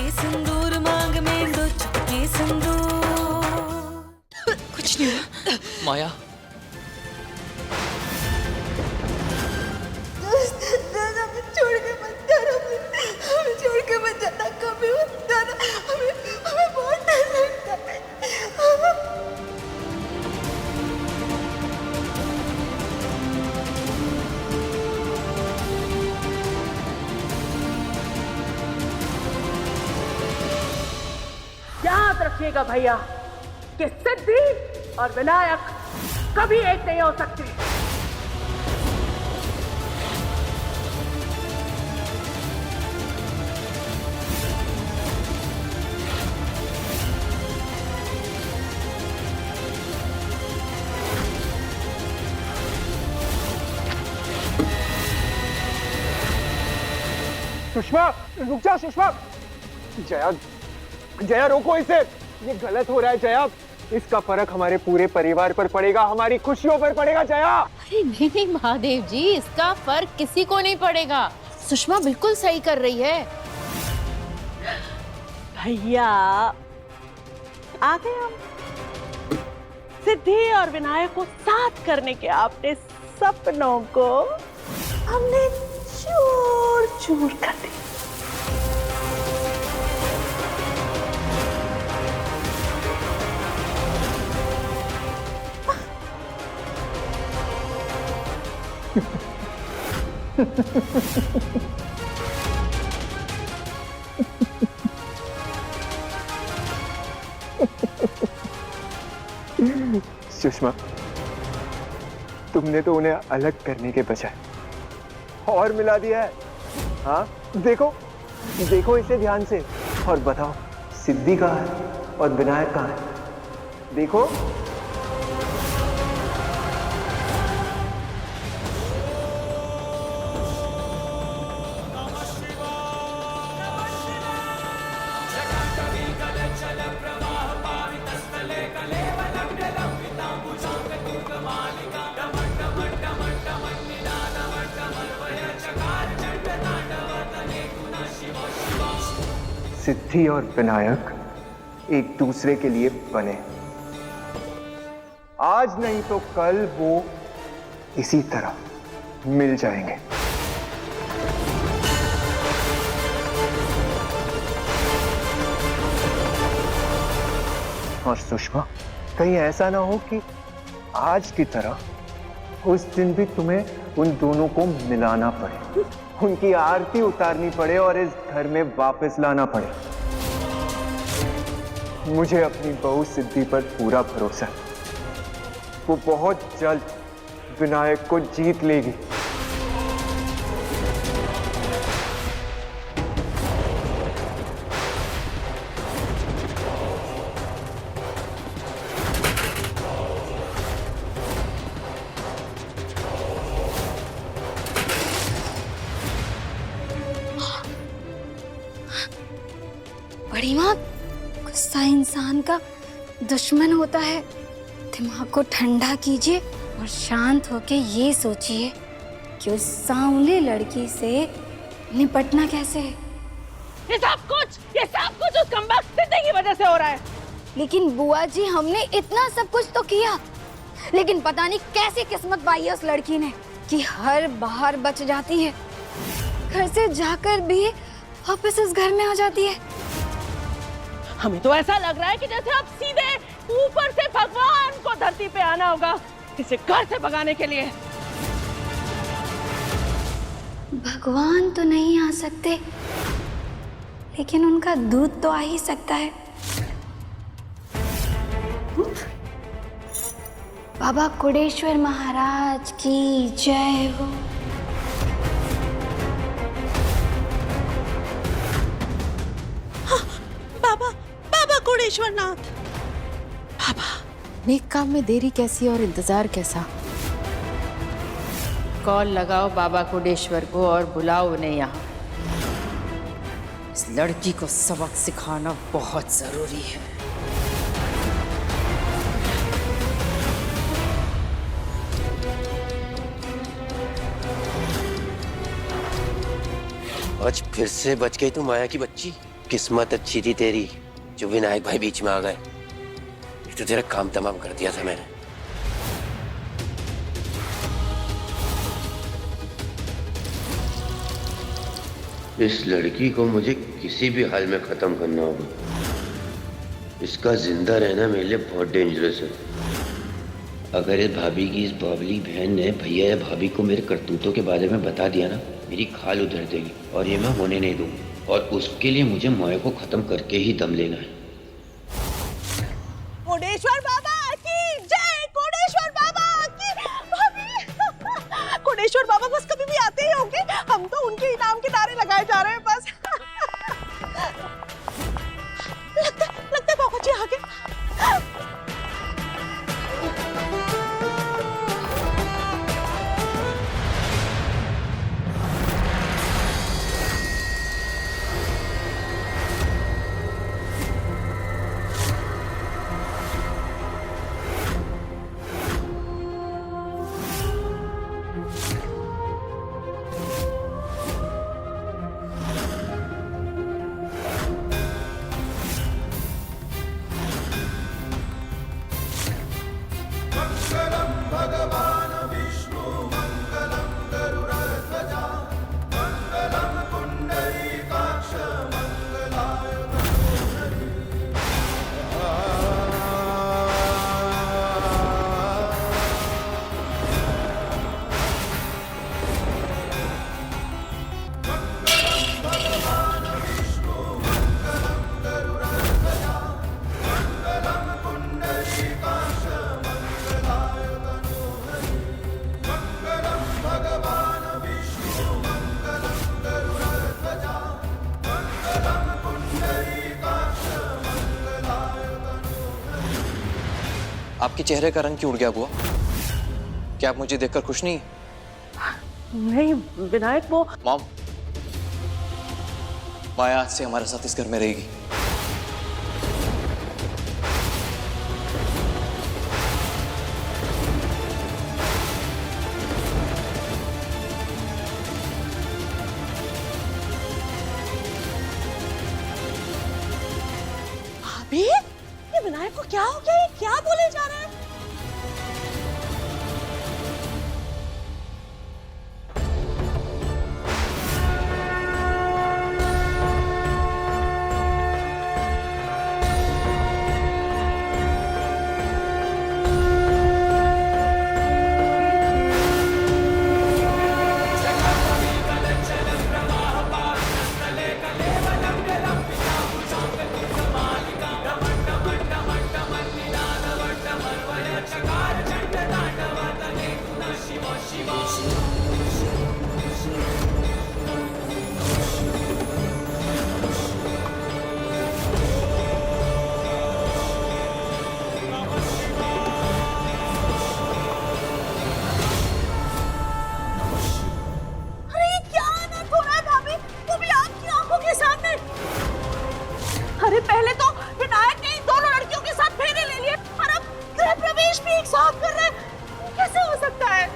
चुपके सिंदूर मांग में दो चुपके सिंदूर। कुछ नहीं हुआ। माया छोड़ के मत जाना, हमें छोड़ के मत जाना, कभी मत जाना, हमें हमें बहुत डर लगता है। याद रखिएगा भैया कि सिद्धि और विनायक कभी एक नहीं हो सकते। सुषमा, रुक जा सुषमा। जया, जया रोको इसे, ये गलत हो रहा है जया। इसका फर्क हमारे पूरे परिवार पर पड़ेगा, हमारी खुशियों पर पड़ेगा जया। अरे नहीं नहीं महादेव जी, इसका फर्क किसी को नहीं पड़ेगा। सुषमा बिल्कुल सही कर रही है। भैया आ गए हम। सिद्धि और विनायक को साथ करने के आपने सपनों को हमने चूर चूर कर दिया। सुषमा, तुमने तो उन्हें अलग करने के बजाय और मिला दिया है। हाँ देखो, देखो इसे ध्यान से और बताओ सिद्धि कहाँ है और विनायक कहाँ है। देखो सिद्धि और विनायक एक दूसरे के लिए बने। आज नहीं तो कल वो इसी तरह मिल जाएंगे। और सुषमा, कहीं ऐसा ना हो कि आज की तरह उस दिन भी तुम्हें उन दोनों को मिलाना पड़े, उनकी आरती उतारनी पड़े और इस घर में वापस लाना पड़े। मुझे अपनी बहू सिद्धि पर पूरा भरोसा है, वो बहुत जल्द विनायक को जीत लेगी। बड़ी माँ, गुस्सा इंसान का दुश्मन होता है। दिमाग को ठंडा कीजिए और शांत होके ये सोचिए कि उस सांवले लड़की से निपटना कैसे है। ये सब कुछ उस कमबख्त सिद्धि की वजह से हो रहा है। लेकिन बुआ जी, हमने इतना सब कुछ तो किया, लेकिन पता नहीं कैसी किस्मत पाई है उस लड़की ने कि हर बाहर बच जाती है, घर से जाकर भी वापस उस घर में आ जाती है। हमें तो ऐसा लग रहा है कि जैसे अब सीधे ऊपर से भगवान को धरती पे आना होगा इसे घर से भगाने के लिए। भगवान तो नहीं आ सकते, लेकिन उनका दूध तो आ ही सकता है। बाबा कुडेश्वर महाराज की जय हो। बाबा कुडेश्वरनाथ। बाबा, नेक काम में देरी कैसी और इंतजार कैसा। कॉल लगाओ बाबा कुडेश्वर को और बुलाओ उन्हें यहाँ। इस लड़की को सबक सिखाना बहुत जरूरी है। आज फिर से बच गई तू माया की बच्ची। किस्मत अच्छी थी तेरी जो विनायक भाई बीच में आ गए। ये तो तेरा काम तमाम कर दिया था मैंने। इस लड़की को मुझे किसी भी हाल में खत्म करना होगा। इसका जिंदा रहना मेरे लिए बहुत डेंजरस है। अगर इस भाभी की इस बावली बहन ने भैया या भाभी को मेरे करतूतों के बारे में बता दिया ना, मेरी खाल उधर देगी और ये मैं होने नहीं दूंगा। और उसके लिए मुझे मोए को खत्म करके ही दम लेना है। कोडेश्वर बाबा की जय, कोडेश्वर बाबा की। भाभी कोडेश्वर बाबा बस कभी भी आते ही होंगे, हम तो उनके इनाम के नारे लगाए जा रहे हैं बस। लगता है बाबा जी आ गए। आपके चेहरे का रंग क्यों उड़ गया बुआ? क्या आप मुझे देखकर खुश नहीं? नहीं विनायक, वो मॉम, माया आज से हमारे साथ इस घर में रहेगी। भाभी, ये विनायक को क्या हो गया? ये क्या बोले जा रहा है? अरे पहले तो विनायक ने इन दोनों लड़कियों के साथ फेरे ले लिए और अब गृह प्रवेश भी एक साथ कर रहे हैं। कैसे हो सकता है?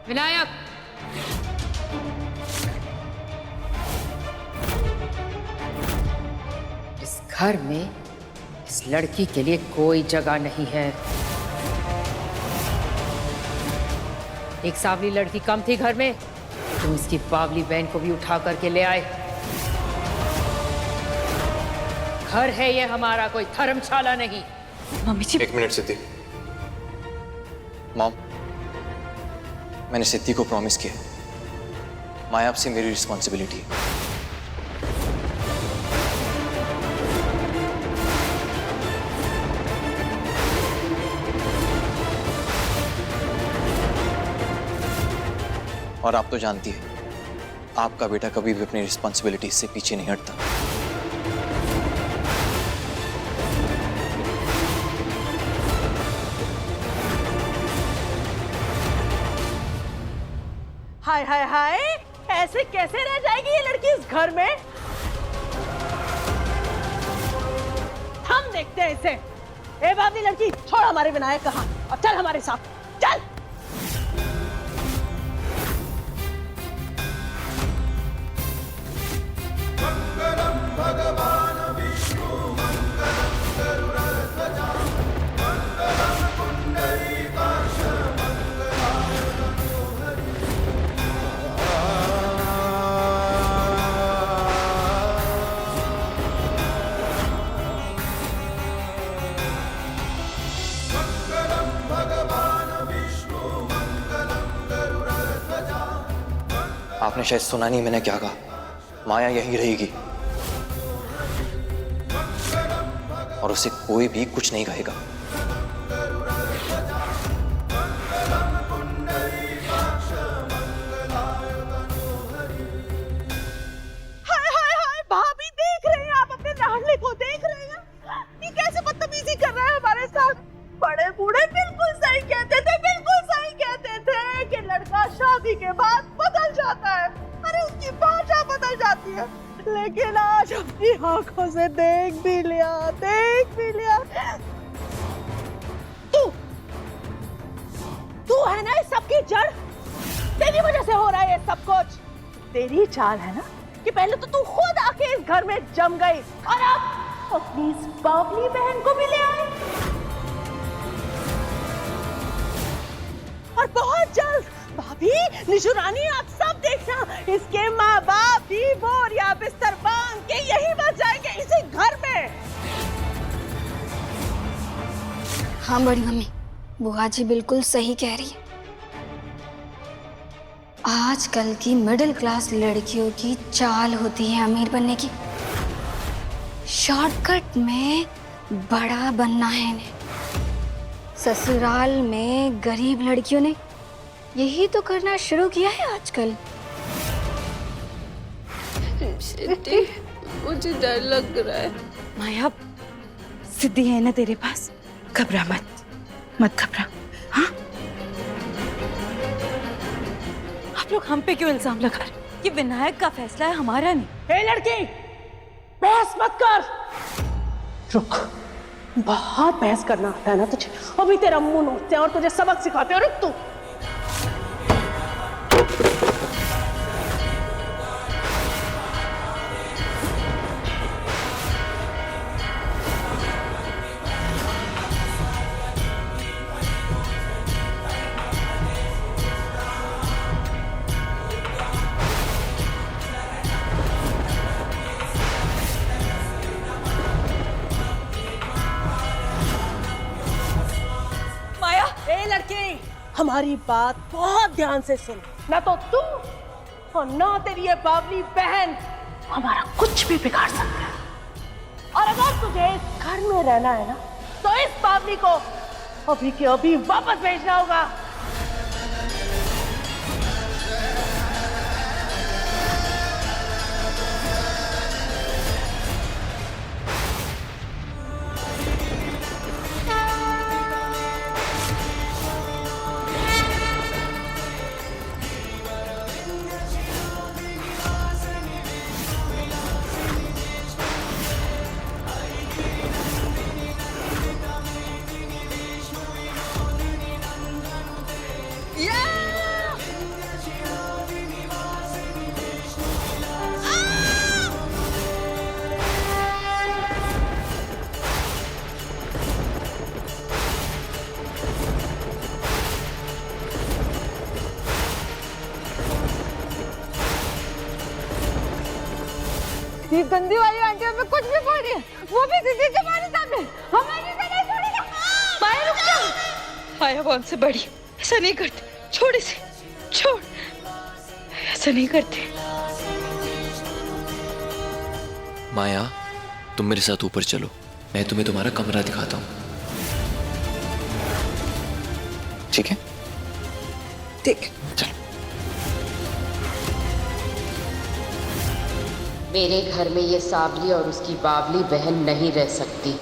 विनायक, इस घर में इस लड़की के लिए कोई जगह नहीं है। एक सांवली लड़की कम थी घर में, तुम इसकी बावली बहन को भी उठा करके ले आए। घर है ये हमारा, कोई धर्मशाला नहीं। मम्मी जी, एक मिनट सिद्धि। मॉम, मैंने सिद्धि को प्रॉमिस किया, माया आपसे मेरी रिस्पॉन्सिबिलिटी है। और आप तो जानती है, आपका बेटा कभी भी अपनी रिस्पॉन्सिबिलिटी से पीछे नहीं हटता। हाय हाय हाय, ऐसे कैसे रह जाएगी ये लड़की इस घर में? हम देखते हैं इसे। ए बाबली लड़की, छोड़ हमारे विनायक कहाँ और चल हमारे साथ, चल। आपने शायद सुना नहीं मैंने क्या कहा। माया यहीं रहेगी और उसे कोई भी कुछ नहीं कहेगा। हाय हाय हाय, भाभी देख रहे हैं आप अपने लाडले को, देख रहे हैं ये कैसे बदतमीजी कर रहा है हमारे साथ। बड़े बूढ़े बिल्कुल सही कहते थे, बिल्कुल सही कहते थे कि लड़का शादी के बाद बदल जाता है। अरे उसकी भाषा बदल जाती है, लेकिन आज अपनी आंखों से देख भी लिया, देख भी लिया। तू है ना इस सबकी जड़, तेरी वजह से हो रहा है ये सब कुछ। तेरी चाल है ना कि पहले तो तू खुद आके इस घर में जम गई और अब अपनी इस बावली बहन को भी ले आई। और बहुत जल्द भाभी, निशु रानी, आप सब देखना, इसके माँ बाप भी बोर या बिस्तर बांध के यही बच जाएंगे इसी घर में। हाँ बड़ी मम्मी, बुआ जी बिल्कुल सही कह रही है। आजकल की मिडिल क्लास लड़कियों की चाल होती है अमीर बनने की। शॉर्टकट में बड़ा बनना है इन्हें। ससुराल में गरीब लड़कियों ने यही तो करना शुरू किया है आजकल। मुझे डर लग रहा है। माया, सिद्धि है ना तेरे पास, घबरा मत, मत घबरा। हाँ, आप लोग हम पे क्यों इल्जाम लगा रहे? ये विनायक का फैसला है, हमारा नहीं। ए लड़की, बहस मत कर। रुक, बहुत बहस करना आता है ना तुझे। अभी तेरा मुंह नोचते हैं और तुझे सबक सिखाते हैं। रुक तू। हमारी बात बहुत ध्यान से सुन, ना तो तू और ना तेरी ये बावली बहन हमारा कुछ भी बिगाड़ सकते हैं। और अगर तुझे इस घर में रहना है ना, तो इस बावली को अभी के अभी वापस भेजना होगा। ये गंदी वाली आंटी हमें कुछ भी बोल रही है, वो भी दीदी के हमारे सामने। हमें से नहीं छोड़ेगा। माया रुक जा। माया कौन से बड़ी, ऐसा नहीं करते। छोड़ इसे, छोड़, ऐसा नहीं करते। माया, तुम मेरे साथ ऊपर चलो, मैं तुम्हें तुम्हारा कमरा दिखाता हूँ। ठीक है? ठीक है। चलो। मेरे घर में ये सावली और उसकी बावली बहन नहीं रह सकती।